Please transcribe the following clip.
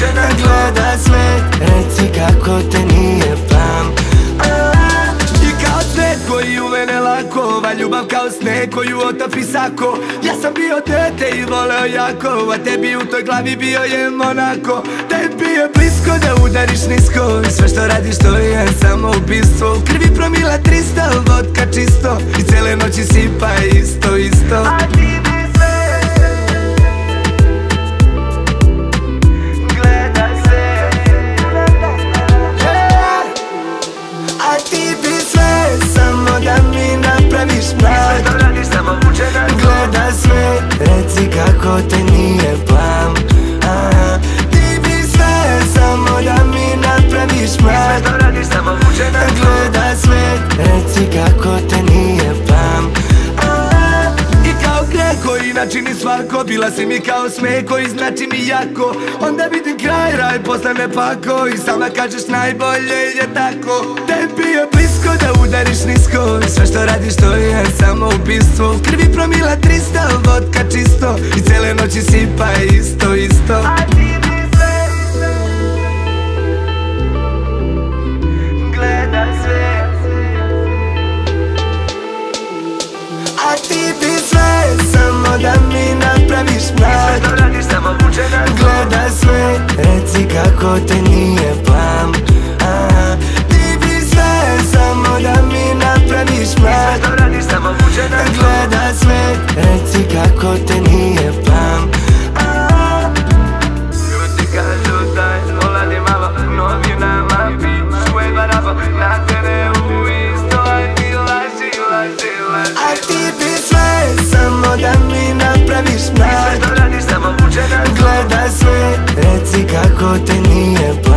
zamučena. Gleda sve, reci kako te nije pam. I kao cvet koji uvene lako, ova ljubav kao sneg koju otopi sako. Ja sam bio dete i voleo jako, a tebi u toj glavi bio je Monako. Tebi je blisko da udariš nisko, i sve što radiš to je samo ubistvo. U krvi promila 300, vodka čisto, i cele noći sipa isto, isto. A ti bi sve gleda sve, A ti bi sve, samo da mi napraviš mrak. što radiš samo mučena. Gleda sve, reci kako te nije pam. Ti bi sve, samo da mi napraviš mrak. Što radiš samo mučena. Gleda sve, reci kako te nije pam. I kao greh koji načini svako, bila si mi kao smeh koji znači mi jako. Onda vidim kraj, raj postane pako, i sama kažeš najbolje je tako. Tebi je blisko da udariš nisko, i sve što radiš to je samo ubistvo. U krvi promila 300, vodka čisto, i cele noći sipa isto, isto. A ti bi sve gleda sve. A ti bi sve, samo da mi napraviš mrak. Što radiš samo mučena. Gleda sve, reci kako te nije pam. Ti bi sve, samo da mi napraviš mrak. Što radiš samo mučena. Gleda sve, reci kako te nije pam. Ljudi kažu daj, oladi malo, u novinama pišu je baraba, na tebe u isto, aj ti laži, laži, laži. A ti bi sve, samo da mi napraviš mrak. Što radiš samo mučena. Gleda sve, reci kako te nije pam.